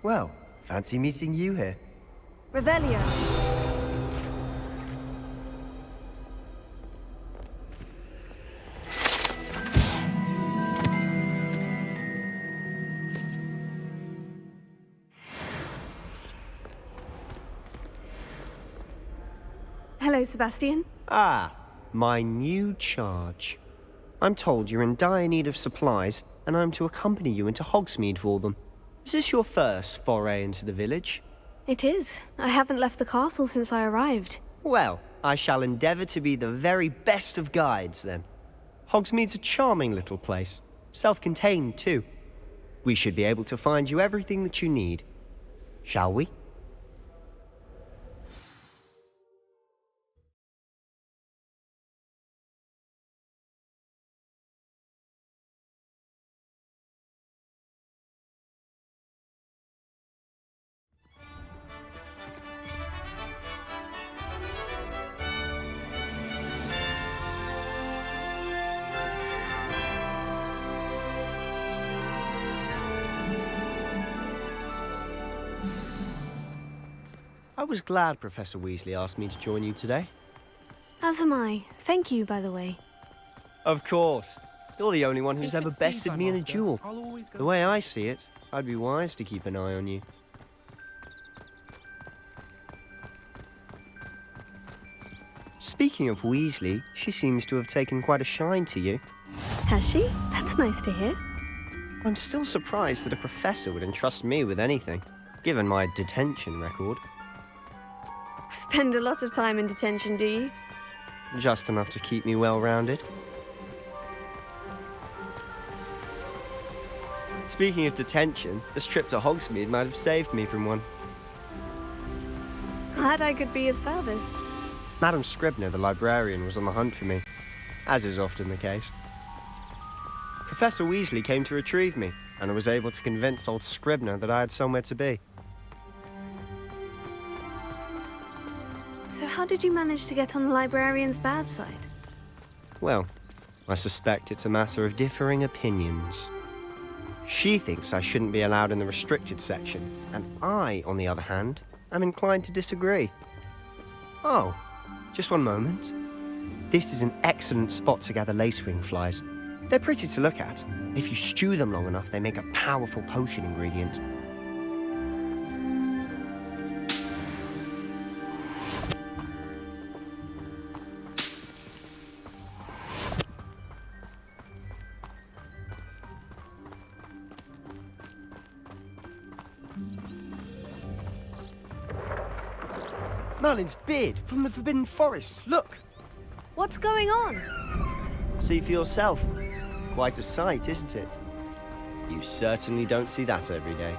Well, fancy meeting you here. Revelio. Hello, Sebastian. Ah, my new charge. I'm told you're in dire need of supplies, and I'm to accompany you into Hogsmeade for them. Is this your first foray into the village? It is. I haven't left the castle since I arrived. Well, I shall endeavour to be the very best of guides, then. Hogsmeade's a charming little place. Self-contained, too. We should be able to find you everything that you need. Shall we? I was glad Professor Weasley asked me to join you today. As am I. Thank you, by the way. Of course. You're the only one who's ever bested me in a duel. The way I see it, I'd be wise to keep an eye on you. Speaking of Weasley, she seems to have taken quite a shine to you. Has she? That's nice to hear. I'm still surprised that a professor would entrust me with anything, given my detention record. Spend a lot of time in detention, do you? Just enough to keep me well-rounded. Speaking of detention, this trip to Hogsmeade might have saved me from one. Glad I could be of service. Madam Scribner, the librarian, was on the hunt for me, as is often the case. Professor Weasley came to retrieve me, and I was able to convince old Scribner that I had somewhere to be. So how did you manage to get on the librarian's bad side? Well, I suspect it's a matter of differing opinions. She thinks I shouldn't be allowed in the restricted section, and I, on the other hand, am inclined to disagree. Oh, just one moment. This is an excellent spot to gather lacewing flies. They're pretty to look at. If you stew them long enough, they make a powerful potion ingredient. Merlin's beard from the Forbidden Forest. Look! What's going on? See for yourself. Quite a sight, isn't it? You certainly don't see that every day.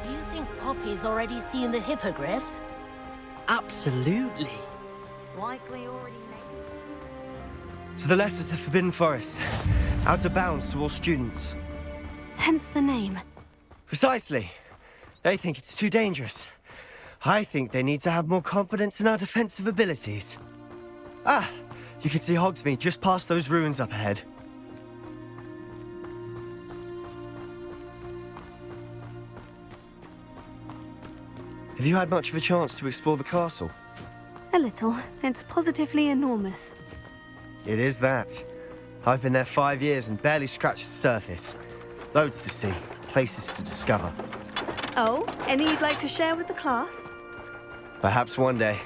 Do you think Poppy's already seen the hippogriffs? Absolutely. Likely already made. To the left is the Forbidden Forest. Out of bounds to all students. Hence the name. Precisely. They think it's too dangerous. I think they need to have more confidence in our defensive abilities. Ah, you can see Hogsmeade just past those ruins up ahead. Have you had much of a chance to explore the castle? A little. It's positively enormous. It is that. I've been there 5 years and barely scratched the surface. Loads to see, places to discover. Oh, any you'd like to share with the class? Perhaps one day.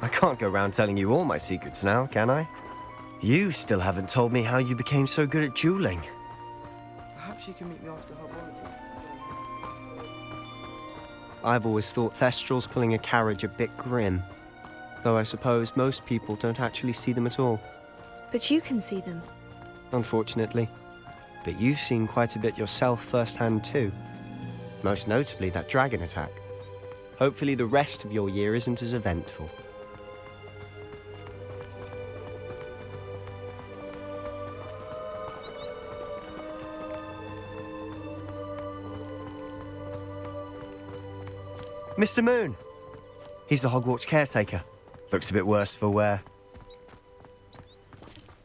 I can't go around telling you all my secrets now, can I? You still haven't told me how you became so good at dueling. Perhaps you can meet me after Hogwarts. I've always thought Thestrals pulling a carriage a bit grim. Though I suppose most people don't actually see them at all. But you can see them. Unfortunately. But you've seen quite a bit yourself firsthand too. Most notably that dragon attack. Hopefully the rest of your year isn't as eventful. Mr. Moon! He's the Hogwarts caretaker. Looks a bit worse for wear.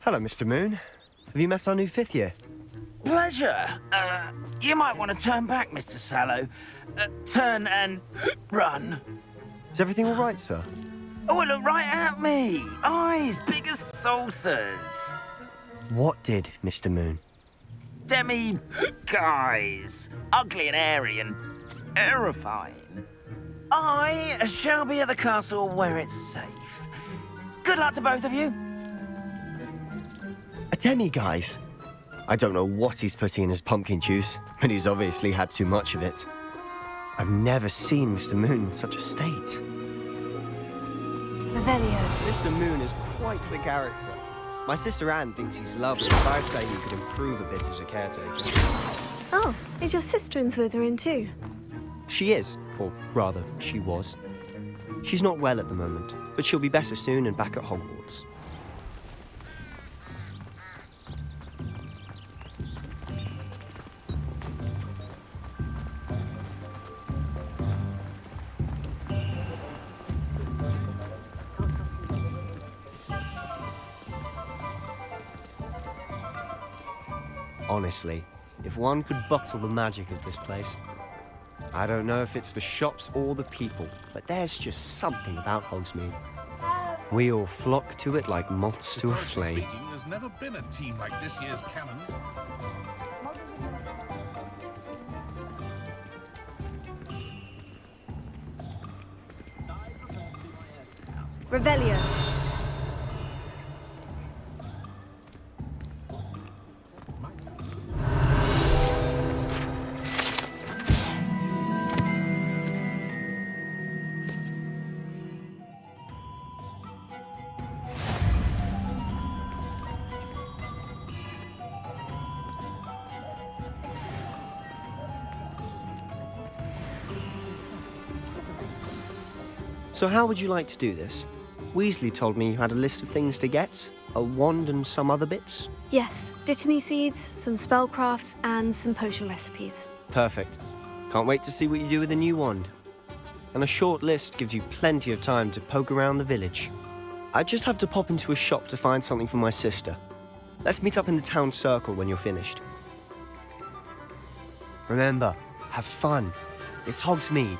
Hello, Mr. Moon. Have you met our new 5th year? Pleasure. You might want to turn back, Mr. Sallow. Turn and run. Is everything all right, sir? Oh, look right at me. Eyes big as saucers. What did, Mr. Moon? Demi guys. Ugly and airy and terrifying. I shall be at the castle where it's safe. Good luck to both of you. A demi-guise? I don't know what he's putting in his pumpkin juice, but he's obviously had too much of it. I've never seen Mr. Moon in such a state. Revelio. Mr. Moon is quite the character. My sister Anne thinks he's lovely, but I'd say he could improve a bit as a caretaker. Oh, is your sister in Slytherin too? She is, or rather, she was. She's not well at the moment, but she'll be better soon and back at Hogwarts. Honestly, if one could bottle the magic of this place. I don't know if it's the shops or the people, but there's just something about Hogsmeade. We all flock to it like moths to a flame. There's never been a team like this year's canon. Revelio. So how would you like to do this? Weasley told me you had a list of things to get, a wand and some other bits. Yes, dittany seeds, some spellcrafts, and some potion recipes. Perfect. Can't wait to see what you do with the new wand. And a short list gives you plenty of time to poke around the village. I just have to pop into a shop to find something for my sister. Let's meet up in the town circle when you're finished. Remember, have fun. It's Hogsmeade.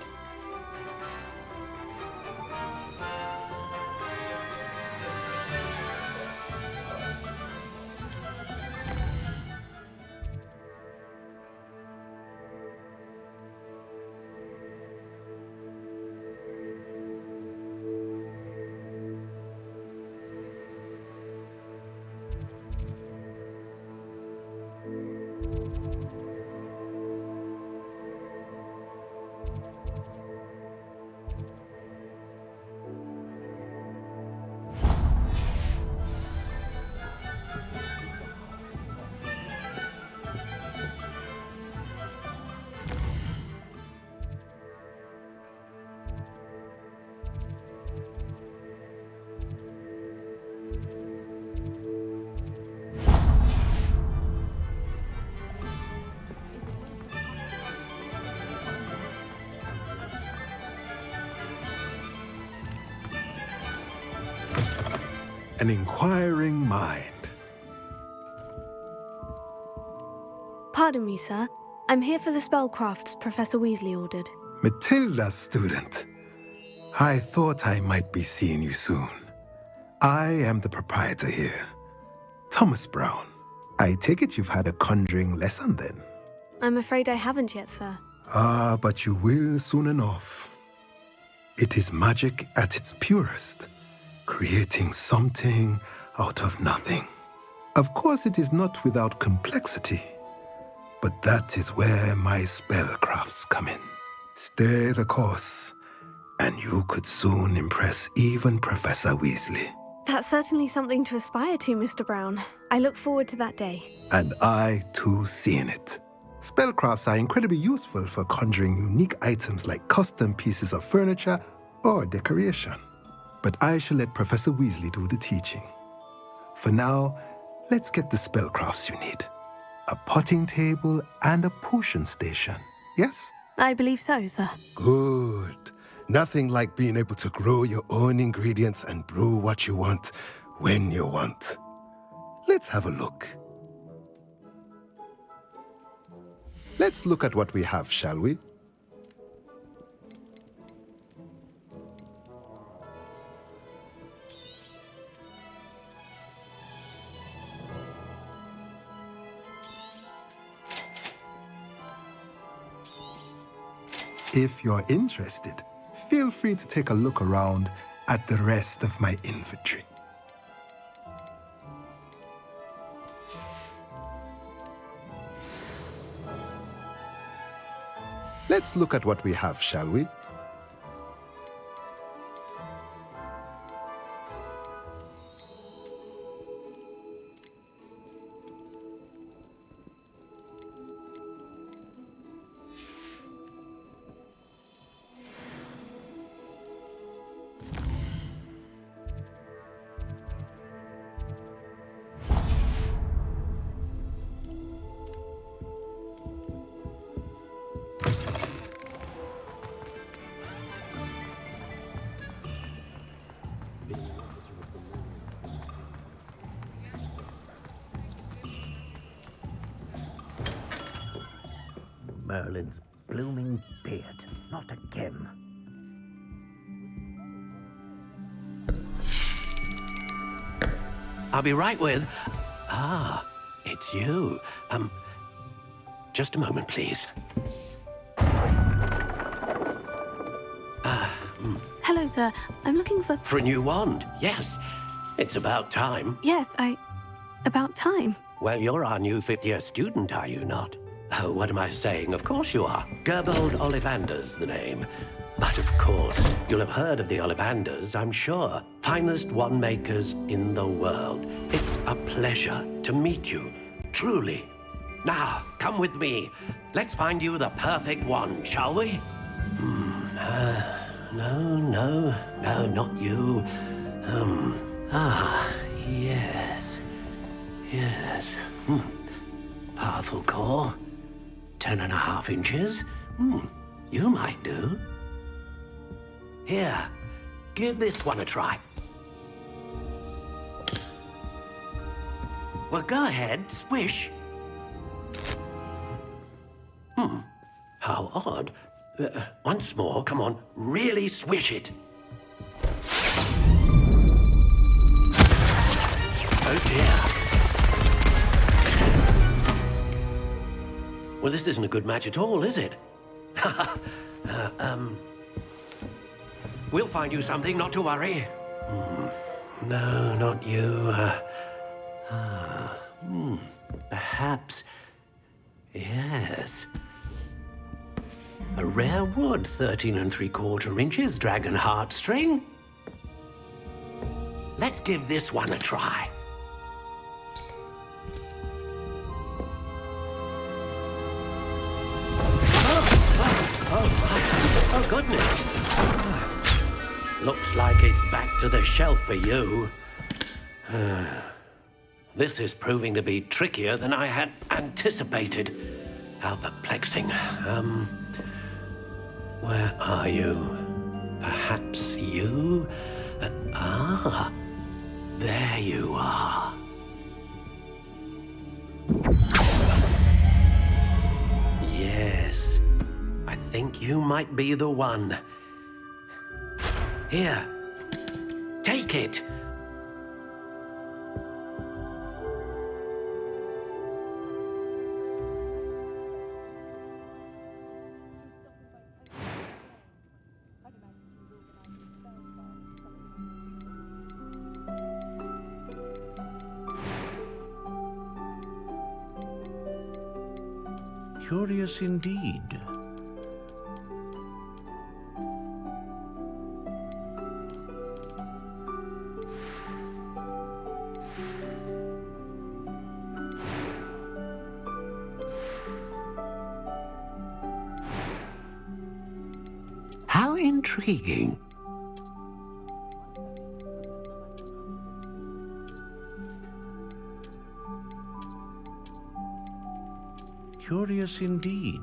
An inquiring mind. Pardon me, sir. I'm here for the spellcrafts Professor Weasley ordered. Matilda's student. I thought I might be seeing you soon. I am the proprietor here, Thomas Brown. I take it you've had a conjuring lesson then? I'm afraid I haven't yet, sir. Ah, but you will soon enough. It is magic at its purest, creating something out of nothing. Of course, it is not without complexity, but that is where my spellcrafts come in. Stay the course, and you could soon impress even Professor Weasley. That's certainly something to aspire to, Mr. Brown. I look forward to that day. And I, too, seeing it. Spellcrafts are incredibly useful for conjuring unique items like custom pieces of furniture or decoration. But I shall let Professor Weasley do the teaching. For now, let's get the spellcrafts you need. A potting table and a potion station, yes? I believe so, sir. Good. Nothing like being able to grow your own ingredients and brew what you want when you want. Let's have a look. Let's look at what we have, shall we? If you're interested, feel free to take a look around at the rest of my inventory. Let's look at what we have, shall we? Merlin's blooming beard. Not again. I'll be right with... Ah, it's you. Just a moment, please. Hello, sir. I'm looking for... For a new wand, yes. It's about time. Yes, about time. Well, you're our new fifth-year student, are you not? Oh, what am I saying? Of course you are. Gerbold Ollivander's the name. But of course, you'll have heard of the Ollivanders, I'm sure. Finest wand makers in the world. It's a pleasure to meet you, truly. Now, come with me. Let's find you the perfect wand, shall we? No, not you. Yes. Powerful core. 10.5 inches. You might do. Here, give this one a try. Well, go ahead, swish. How odd. Once more, come on, really swish it. Oh dear. Well, this isn't a good match at all, is it? We'll find you something, not to worry. No, not you. Perhaps... Yes. A rare wood, 13 3/4 inches, dragon heartstring. Let's give this one a try. Oh, goodness. Looks like it's back to the shelf for you. This is proving to be trickier than I had anticipated. How perplexing. Where are you? Perhaps you? There you are. Yes, I think you might be the one. Here, take it. Curious indeed. How intriguing. Curious indeed.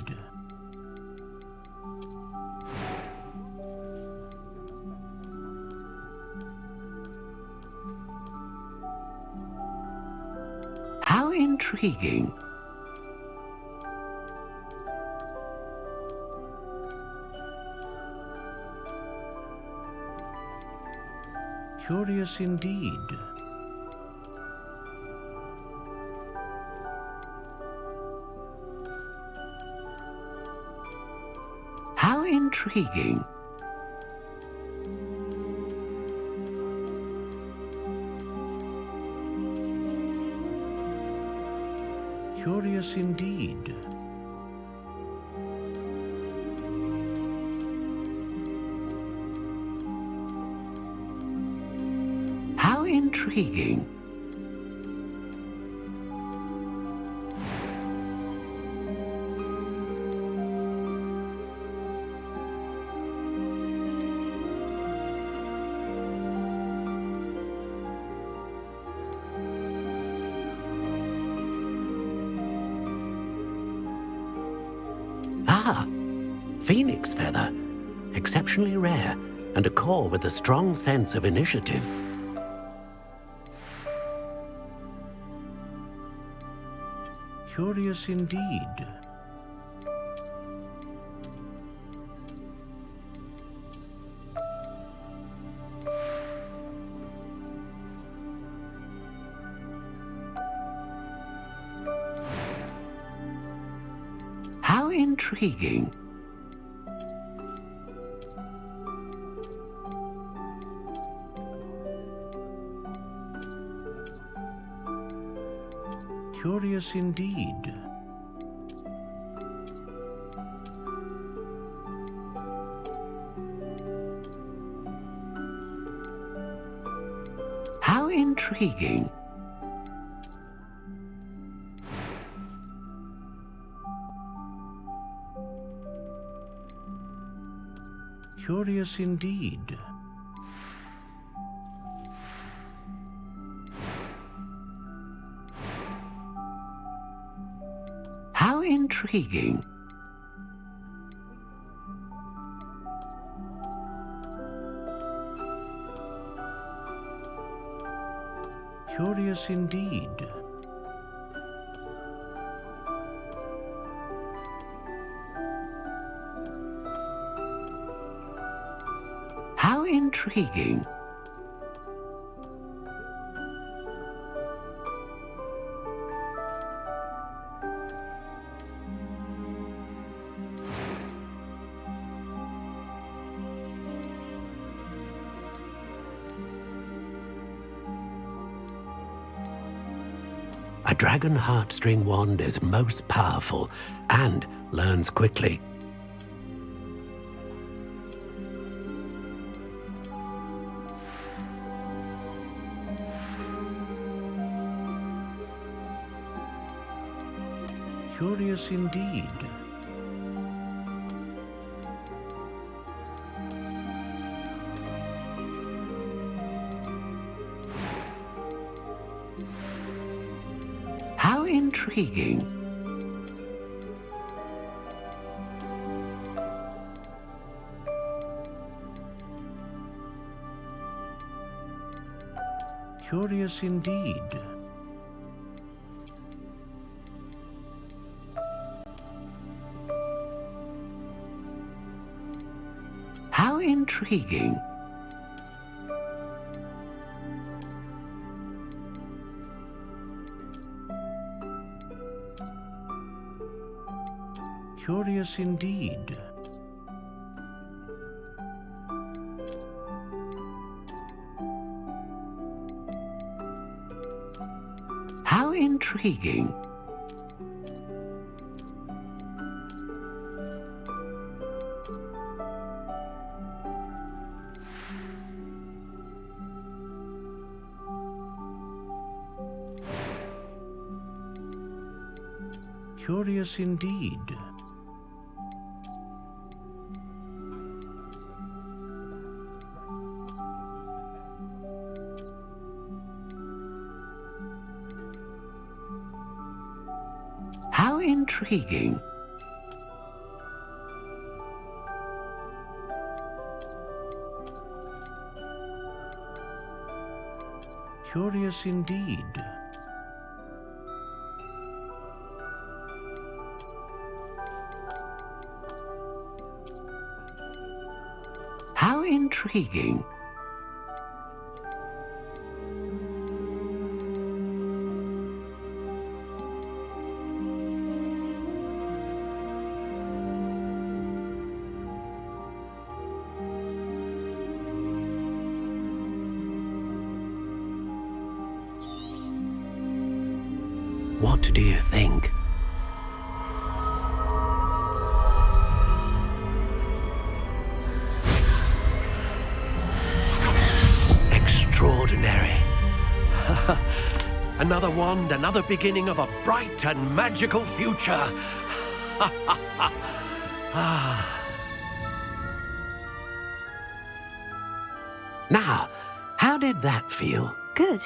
How intriguing. Curious indeed. How intriguing. Curious indeed. How intriguing. Ah, phoenix feather. Exceptionally rare, and a core with a strong sense of initiative. Curious indeed. How intriguing. Curious indeed. How intriguing. Curious indeed. How intriguing. Curious indeed. How intriguing. A dragon heartstring wand is most powerful and learns quickly. Curious indeed. How intriguing. Curious indeed. How intriguing. Curious indeed. How intriguing. Curious indeed. How intriguing. Curious indeed. How intriguing. What do you think? Extraordinary. Another wand, another beginning of a bright and magical future. Now, how did that feel? Good.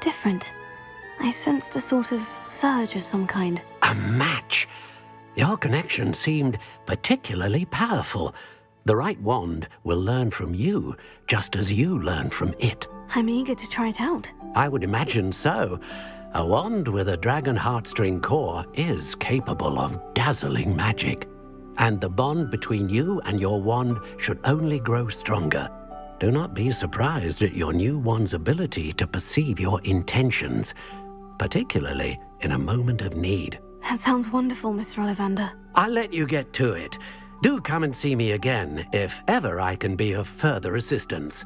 Different. I sensed a sort of surge of some kind. A match. Your connection seemed particularly powerful. The right wand will learn from you, just as you learn from it. I'm eager to try it out. I would imagine so. A wand with a dragon heartstring core is capable of dazzling magic. And the bond between you and your wand should only grow stronger. Do not be surprised at your new wand's ability to perceive your intentions, particularly in a moment of need. That sounds wonderful, Mr. Ollivander. I'll let you get to it. Do come and see me again if ever I can be of further assistance.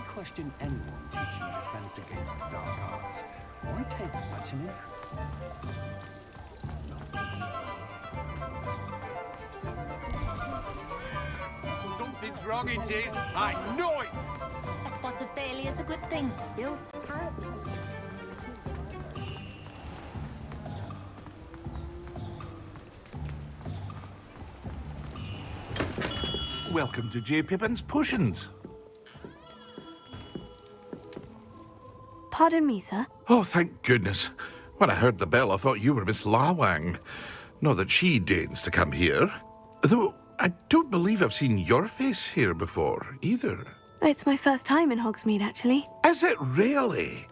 Question anyone teaching defense against dark arts. Why take such an interest? Something's wrong, it is. I know it. A spot of failure's a good thing, Bill. Welcome to J. Pippin's Potions. Pardon me, sir. Oh, thank goodness. When I heard the bell, I thought you were Miss Lawang. Not that she deigns to come here. Though I don't believe I've seen your face here before, either. It's my first time in Hogsmeade, actually. Is it really?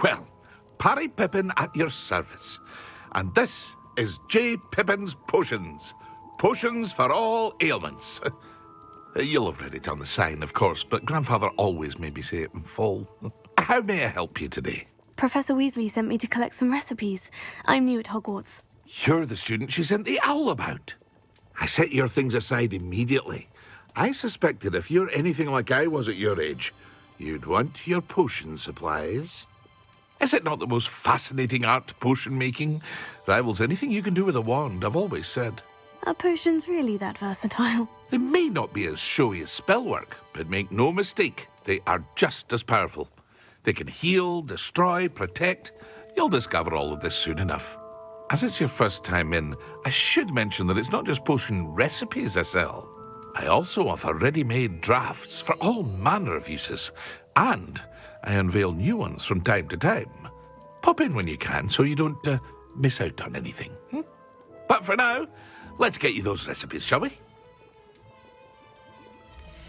Well, Parry Pippin at your service. And this is J. Pippin's Potions. Potions for all ailments. You'll have read it on the sign, of course, but Grandfather always made me say it in full. How may I help you today? Professor Weasley sent me to collect some recipes. I'm new at Hogwarts. You're the student she sent the owl about. I set your things aside immediately. I suspected if you're anything like I was at your age, you'd want your potion supplies. Is it not the most fascinating art, potion making? Rivals anything you can do with a wand, I've always said. Are potions really that versatile? They may not be as showy as spellwork, but make no mistake, they are just as powerful. They can heal, destroy, protect. You'll discover all of this soon enough. As it's your first time in, I should mention that it's not just potion recipes I sell. I also offer ready-made drafts for all manner of uses, and I unveil new ones from time to time. Pop in when you can so you don't miss out on anything. But for now, let's get you those recipes, shall we?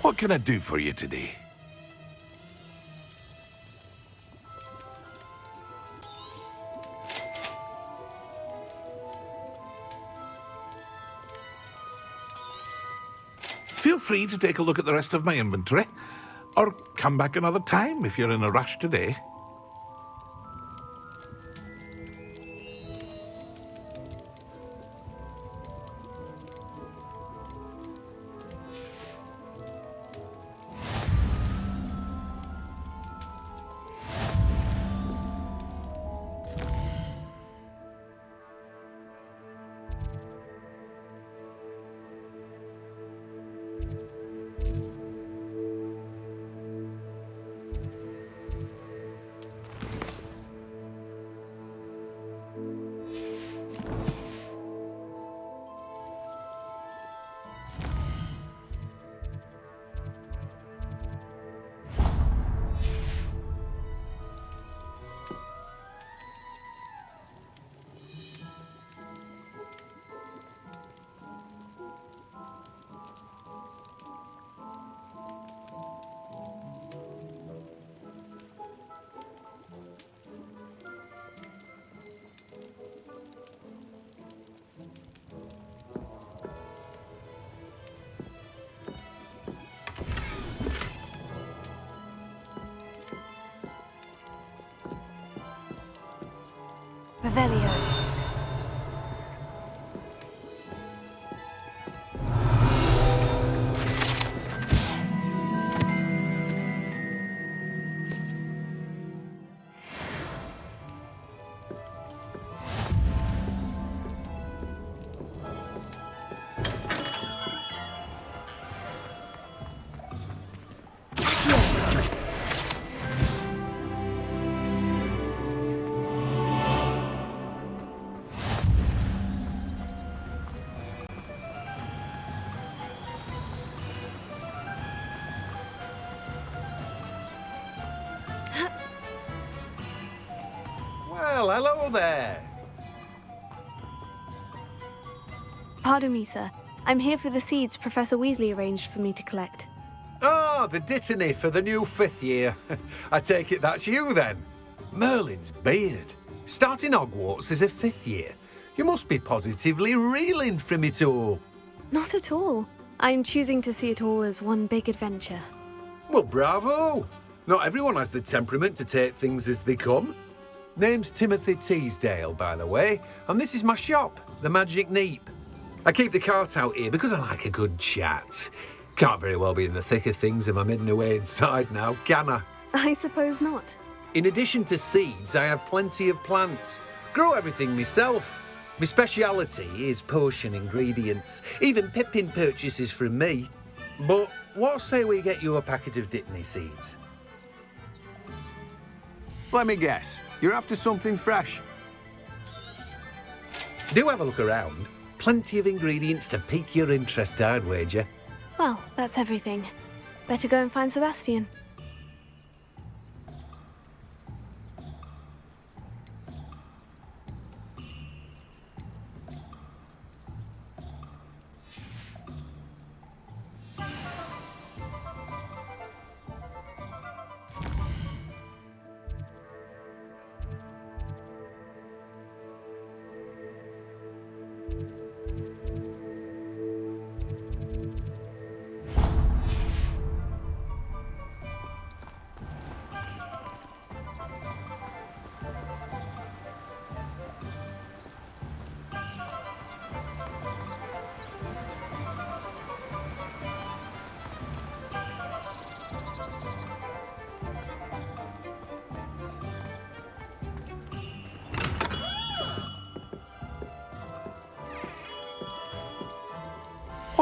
What can I do for you today? Feel free to take a look at the rest of my inventory, or come back another time if you're in a rush today. Revelio. Well, hello there. Pardon me, sir. I'm here for the seeds Professor Weasley arranged for me to collect. Oh, the dittany for the new 5th year. I take it that's you, then. Merlin's beard. Starting Hogwarts as a 5th year. You must be positively reeling from it all. Not at all. I'm choosing to see it all as one big adventure. Well, bravo. Not everyone has the temperament to take things as they come. Name's Timothy Teasdale, by the way, and this is my shop, the Magic Neep. I keep the cart out here because I like a good chat. Can't very well be in the thick of things if I'm hidden away inside now, can I? I suppose not. In addition to seeds, I have plenty of plants. Grow everything myself. My speciality is potion ingredients. Even Pippin purchases from me. But what say we get you a packet of Dittany seeds? Let me guess. You're after something fresh. Do have a look around. Plenty of ingredients to pique your interest, I'd wager. Well, that's everything. Better go and find Sebastian.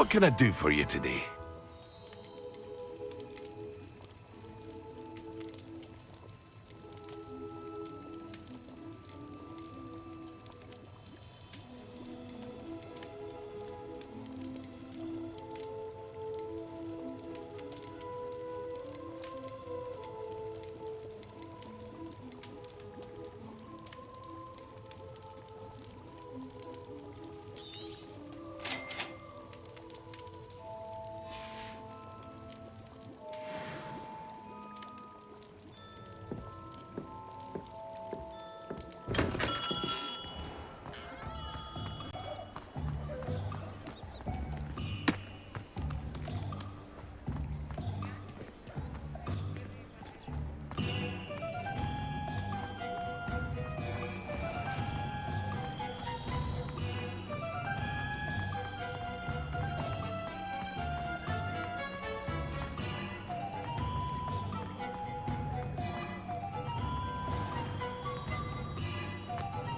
What can I do for you today?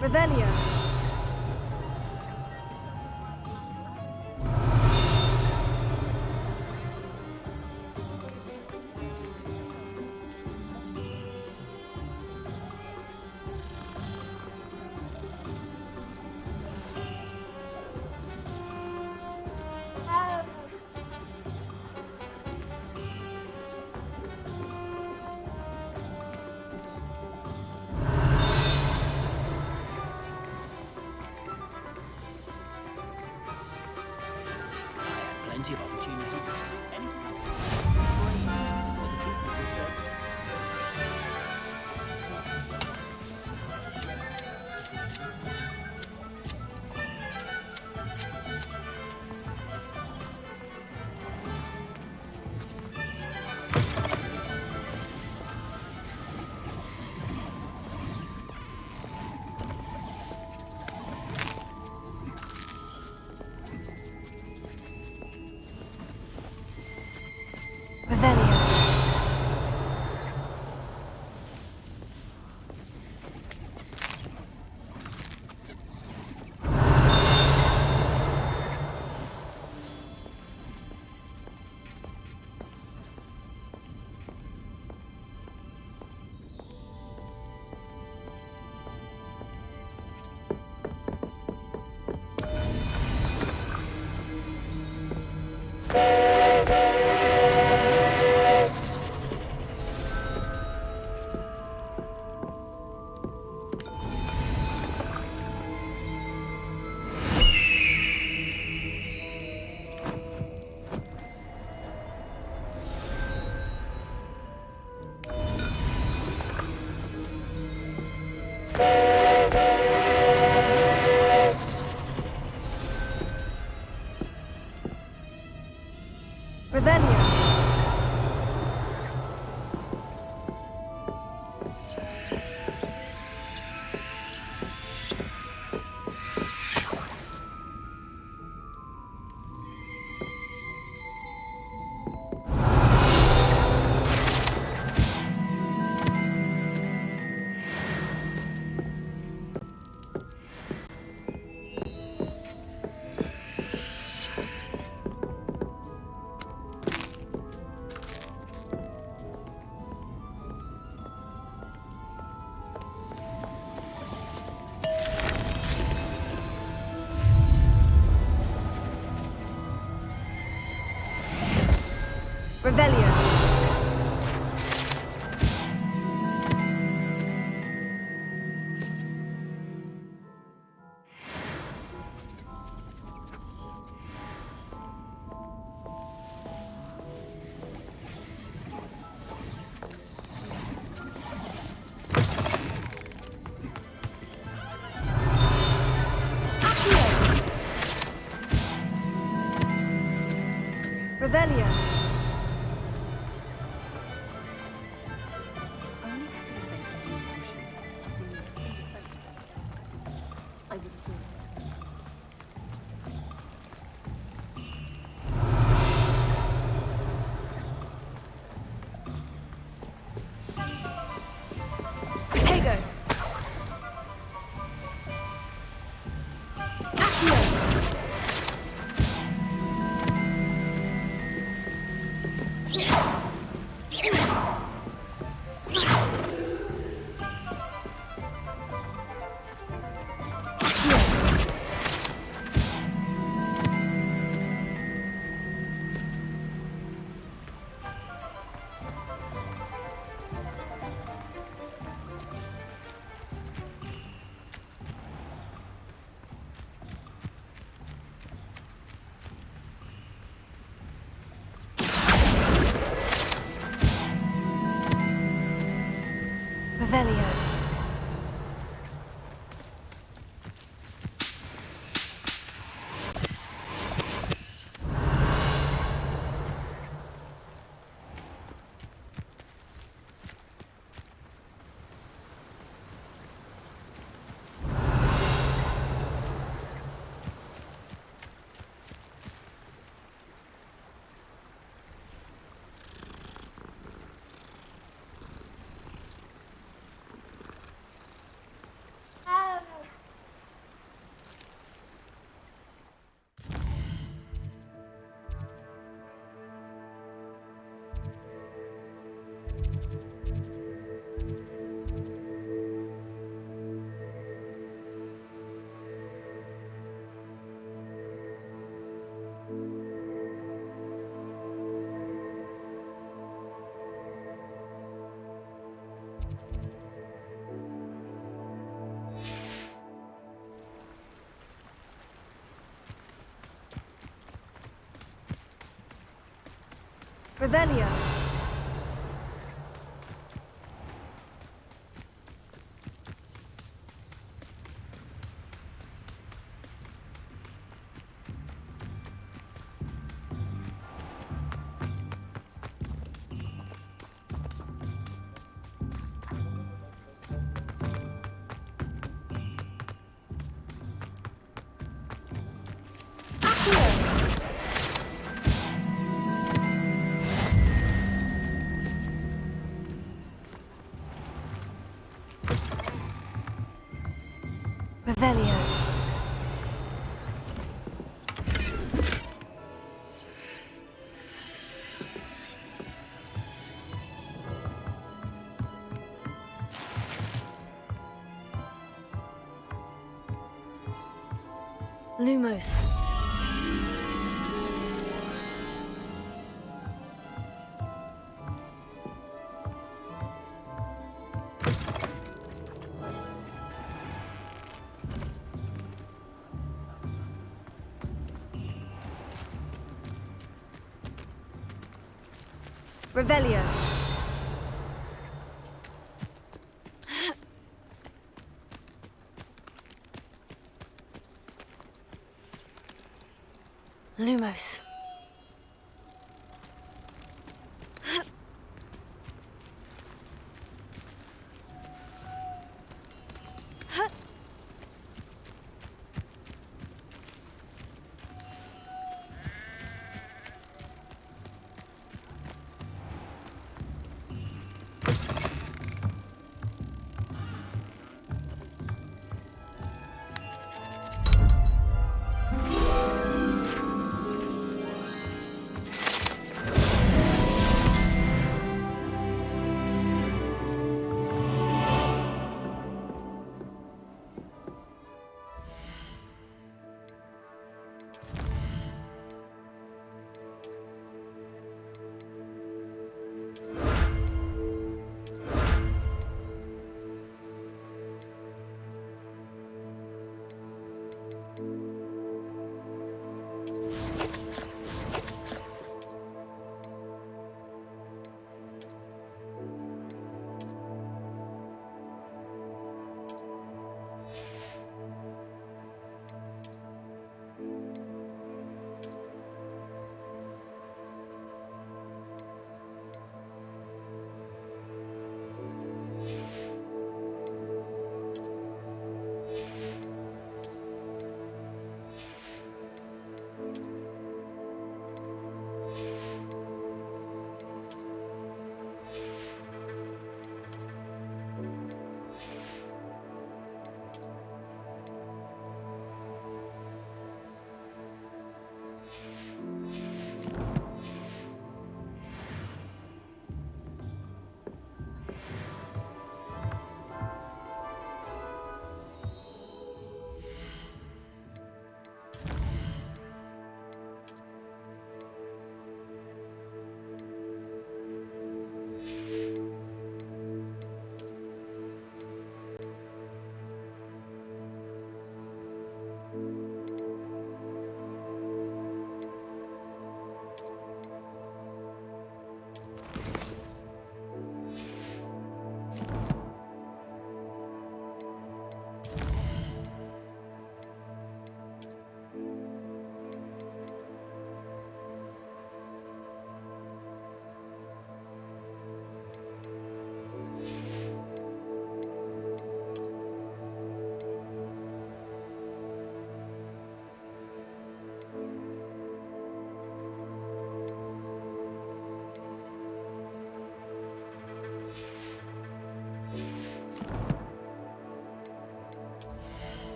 Revelio. Plenty of opportunity to see anything. Revelio. Revelio. Protego. Accio. Revelio. Revelio. Revelio. Lumos. Revelio. Lumos.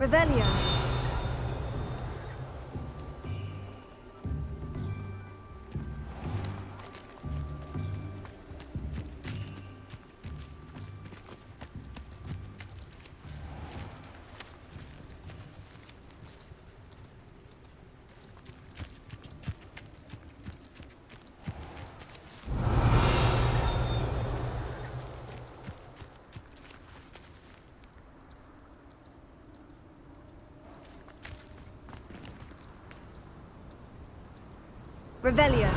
Revelio. Revelio.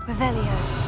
Revelio.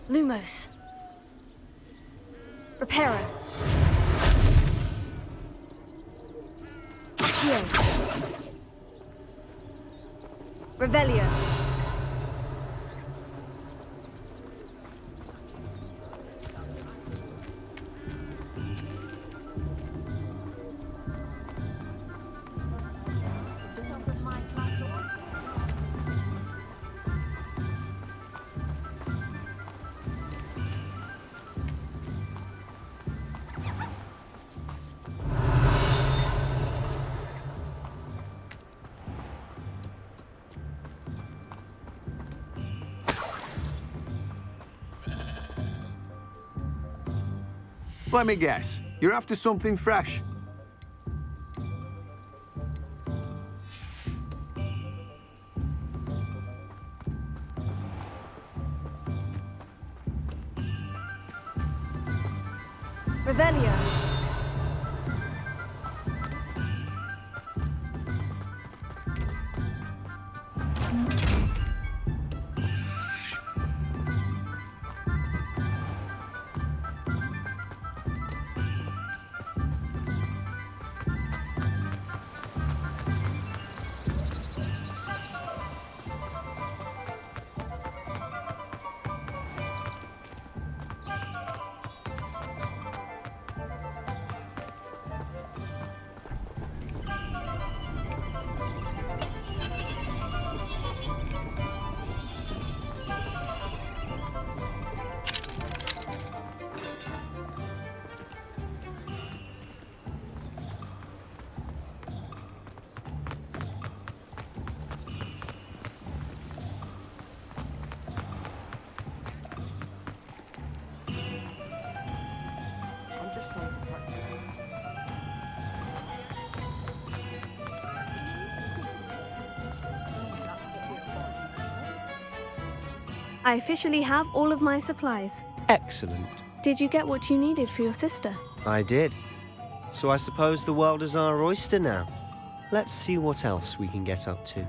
Lumos. Reparo. Heal. Revelio. Let me guess. You're after something fresh. Revelio. I officially have all of my supplies. Excellent. Did you get what you needed for your sister? I did. So I suppose the world is our oyster now. Let's see what else we can get up to.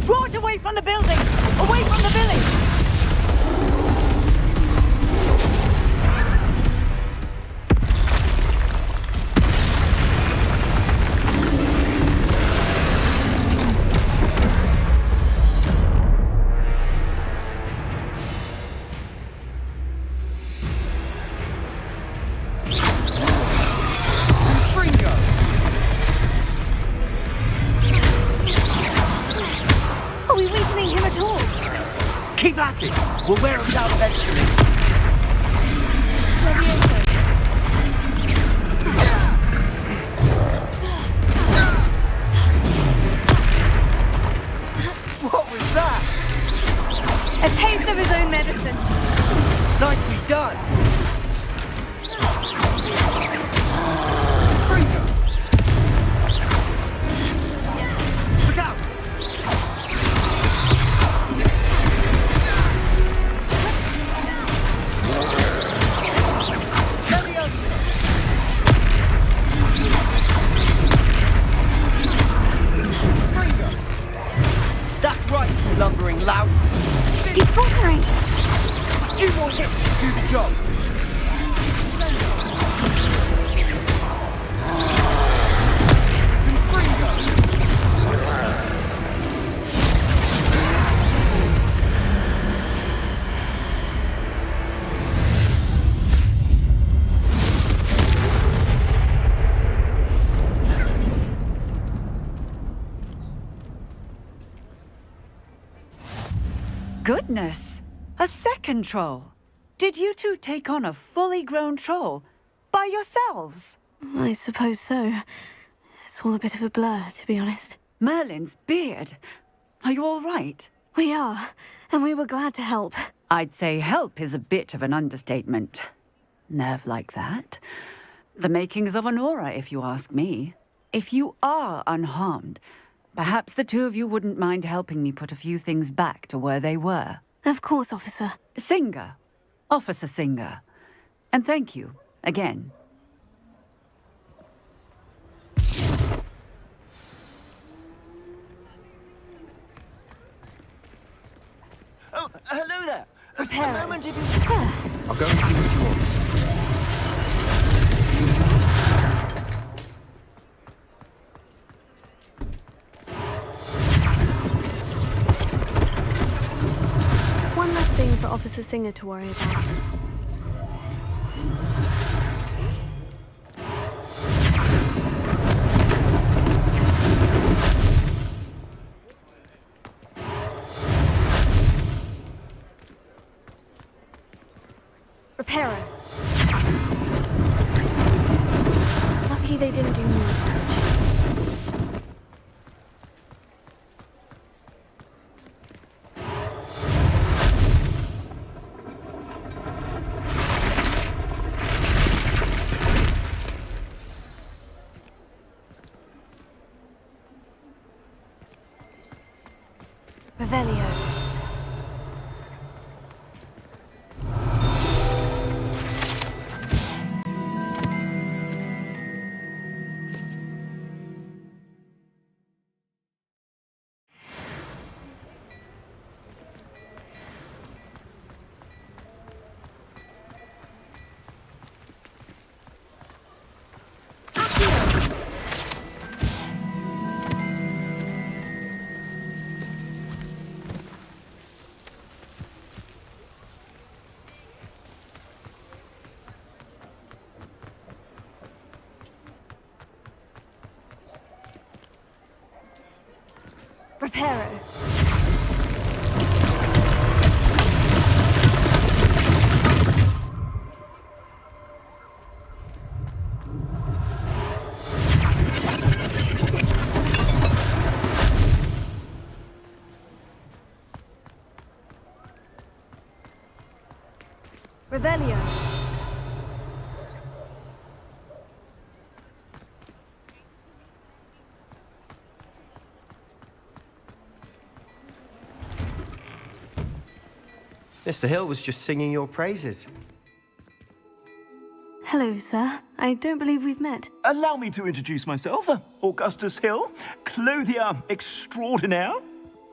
Draw it away from the building! Away from the village! Keep at it. We'll wear them down eventually. What was that? A taste of his own medicine. Nicely done. Look out! That's right, you lumbering louts. He's faltering. A few more hits to do the job. Goodness! A second troll! Did you two take on a fully grown troll? By yourselves? I suppose so. It's all a bit of a blur, to be honest. Merlin's beard. Are you all right? We are, and we were glad to help. I'd say help is a bit of an understatement. Nerve like that. The makings of an aura, if you ask me. If you are unharmed, perhaps the two of you wouldn't mind helping me put a few things back to where they were. Of course, officer. Singer. Officer Singer. And thank you, again. Oh, hello there. Prepare. A moment if you... I'll go and see what he wants. One last thing for Officer Singer to worry about. Repairer. Lucky they didn't do more damage. Revelio. Repairer. Revelio. Mr. Hill was just singing your praises. Hello, sir. I don't believe we've met. Allow me to introduce myself, Augustus Hill, clothier extraordinaire.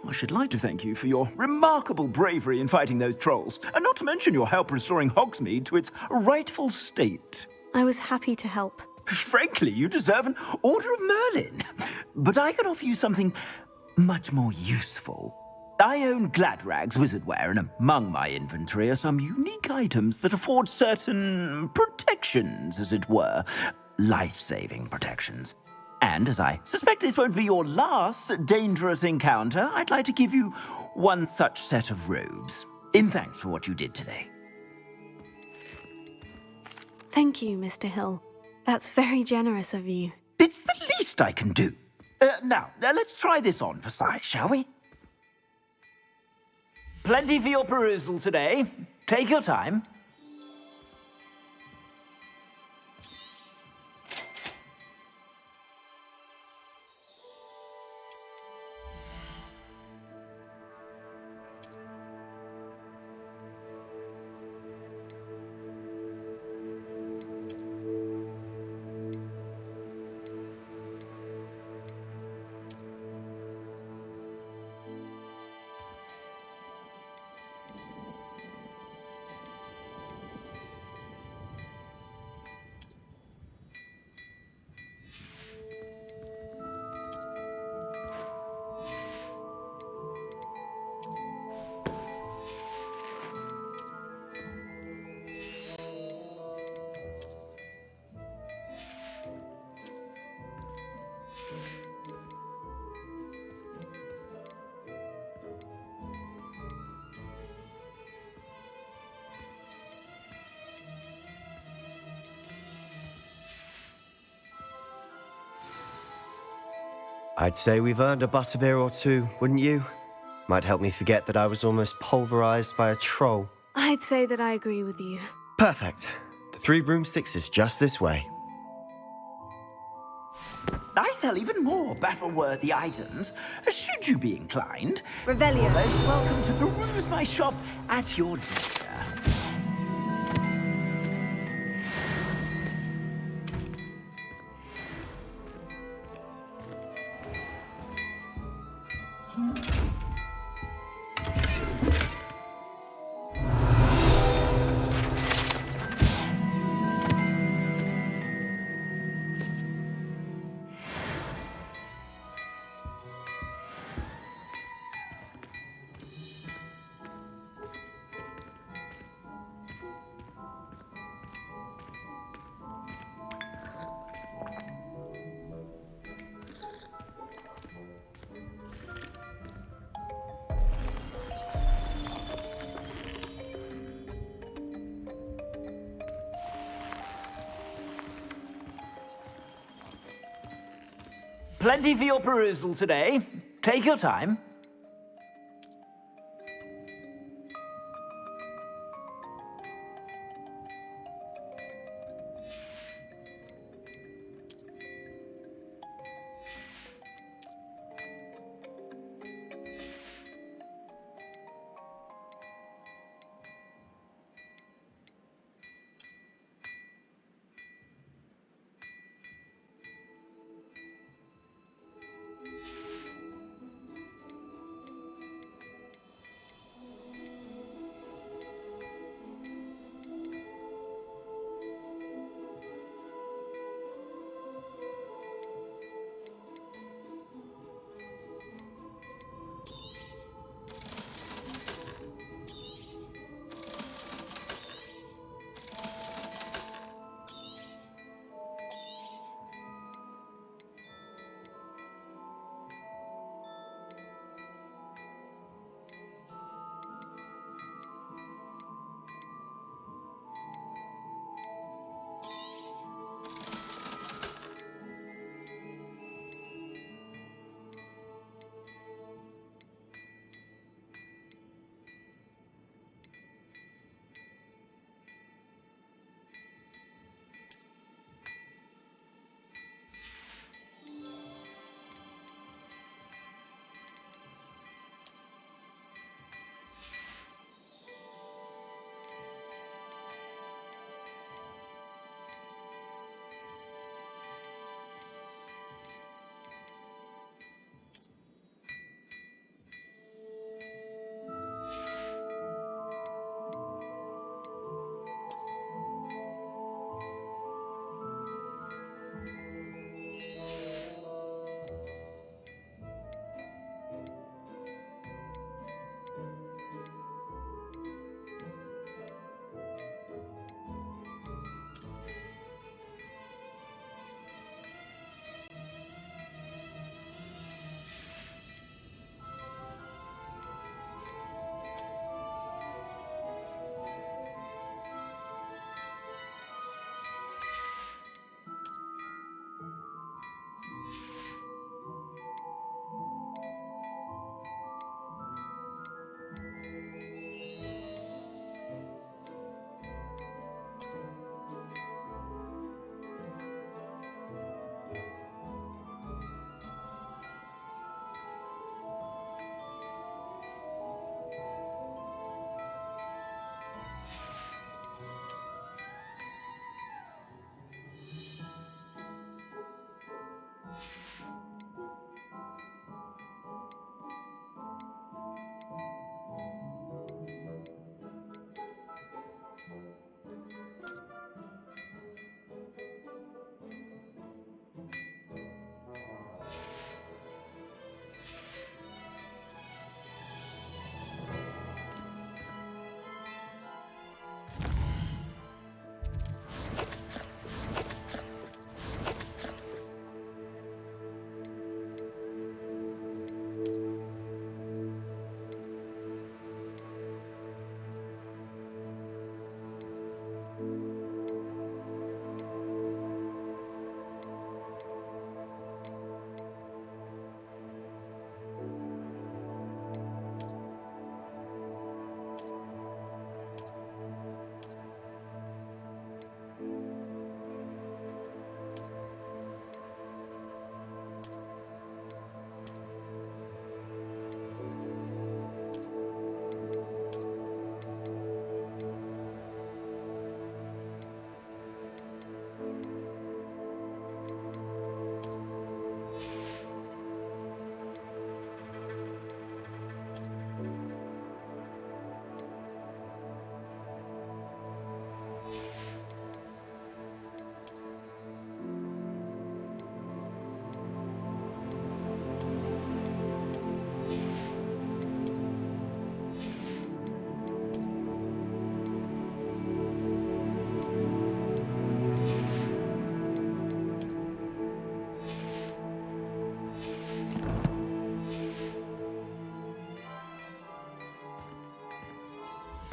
I should like to thank you for your remarkable bravery in fighting those trolls, and not to mention your help restoring Hogsmeade to its rightful state. I was happy to help. Frankly, you deserve an Order of Merlin. But I can offer you something much more useful. I own Gladrag's wizardware, and among my inventory are some unique items that afford certain protections, as it were. Life-saving protections. And as I suspect this won't be your last dangerous encounter, I'd like to give you one such set of robes. In thanks for what you did today. Thank you, Mr. Hill. That's very generous of you. It's the least I can do. Now, let's try this on for size, shall we? Plenty for your perusal today. Take your time. I'd say we've earned a butterbeer or two, wouldn't you? Might help me forget that I was almost pulverized by a troll. I'd say that I agree with you. Perfect. The 3 broomsticks is just this way. I sell even more battle-worthy items, should you be inclined. Revelio. Most welcome to peruse my shop at your leisure. Plenty for your perusal today. Take your time.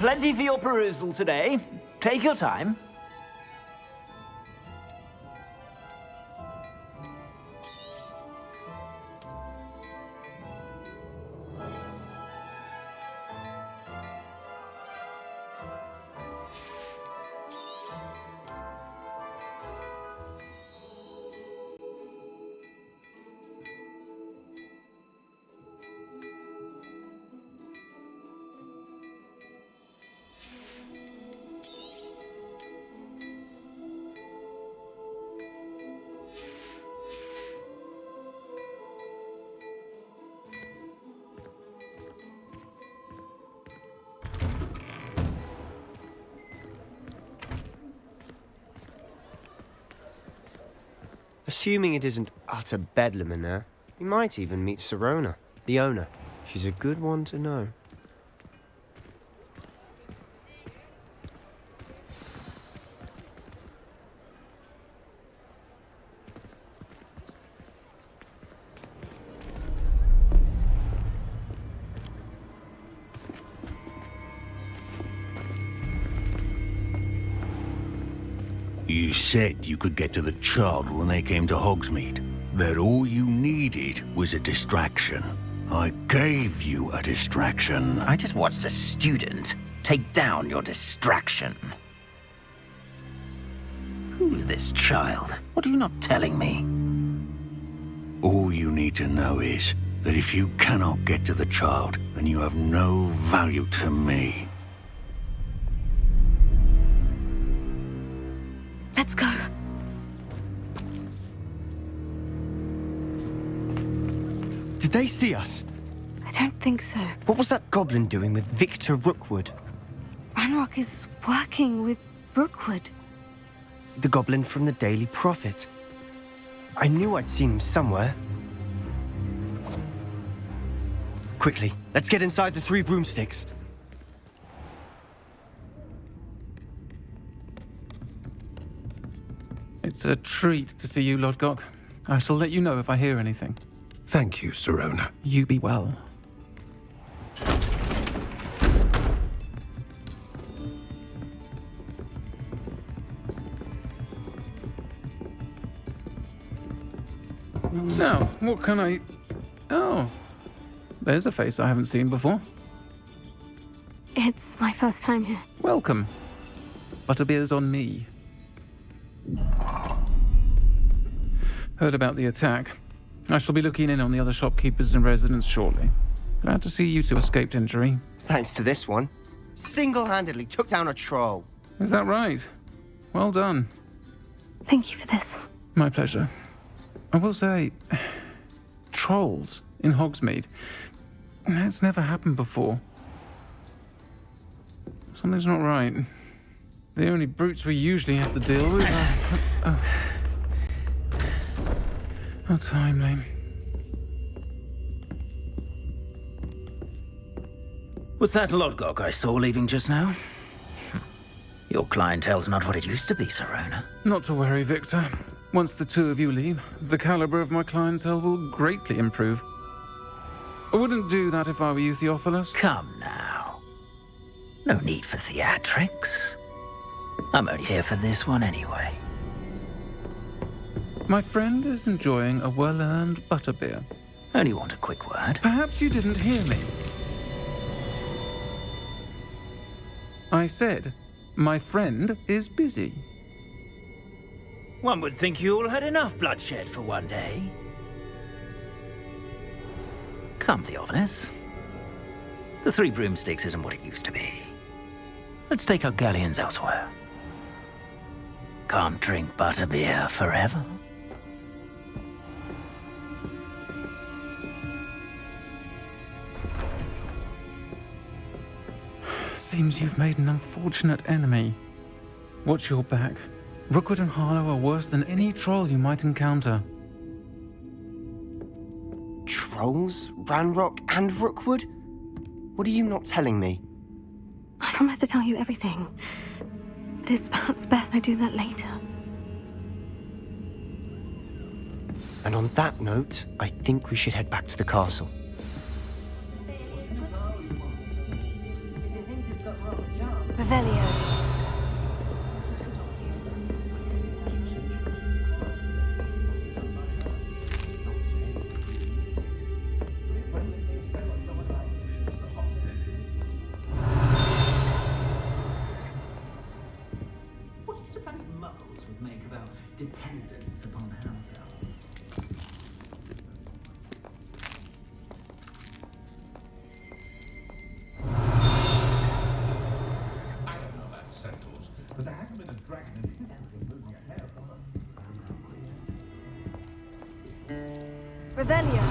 Plenty for your perusal today. Take your time. Assuming it isn't utter bedlam in there, we might even meet Sirona, the owner. She's a good one to know. You said you could get to the child when they came to Hogsmeade. That all you needed was a distraction. I gave you a distraction. I just watched a student take down your distraction. Who's this child? What are you not telling me? All you need to know is that if you cannot get to the child, then you have no value to me. Let's go. Did they see us? I don't think so. What was that goblin doing with Victor Rookwood? Ranrock is working with Rookwood. The goblin from the Daily Prophet. I knew I'd seen him somewhere. Quickly, let's get inside the 3 broomsticks. It's a treat to see you, Lodgok. I shall let you know if I hear anything. Thank you, Sirona. You be well. Now, what can I... Oh, there's a face I haven't seen before. It's my first time here. Welcome. Butterbeer's on me. Heard about the attack. I shall be looking in on the other shopkeepers and residents shortly. Glad to see you two escaped injury. Thanks to this one. Single-handedly took down a troll. Is that right? Well done. Thank you for this. My pleasure. I will say, trolls in Hogsmeade. That's never happened before. Something's not right. The only brutes we usually have to deal with are... How timely. Was that Lodgok I saw leaving just now? Your clientele's not what it used to be, Sirona. Not to worry, Victor. Once the 2 of you leave, the caliber of my clientele will greatly improve. I wouldn't do that if I were you, Theophilus. Come now. No need for theatrics. I'm only here for this one anyway. My friend is enjoying a well-earned butterbeer. Only want a quick word. Perhaps you didn't hear me. I said, my friend is busy. One would think you all had enough bloodshed for one day. Come, Theophilus. The 3 broomsticks isn't what it used to be. Let's take our galleons elsewhere. Can't drink butterbeer forever. Seems you've made an unfortunate enemy. Watch your back. Rookwood and Harlow are worse than any troll you might encounter. Trolls? Ranrock and Rookwood? What are you not telling me? I promise to tell you everything. But it's perhaps best I do that later. And on that note, I think we should head back to the castle. Revelio. What do you suppose muggles would make of our dependence upon house elves? I don't know about centaurs, but there hasn't been a dragon in history moving a hair from them. Revelio.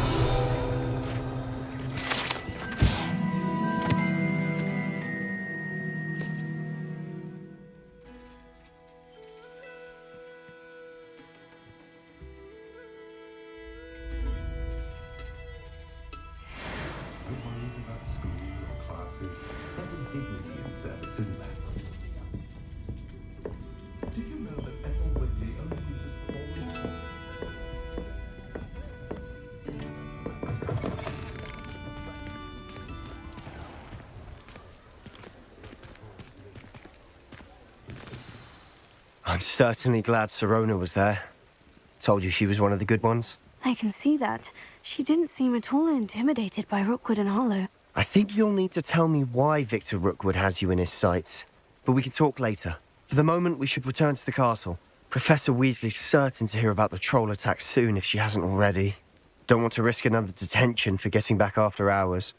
Good worries about school or classes. There's a dignity in service, isn't there? Did you know that Ethel Whitley only uses 4 I'm certainly glad Sirona was there. Told you she was one of the good ones. I can see that. She didn't seem at all intimidated by Rookwood and Hollow. I think you'll need to tell me why Victor Rookwood has you in his sights. But we can talk later. For the moment, we should return to the castle. Professor Weasley's certain to hear about the troll attack soon if she hasn't already. Don't want to risk another detention for getting back after hours.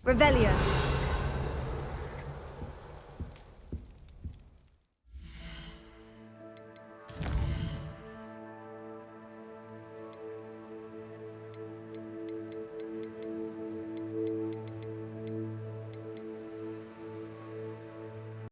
Revelio.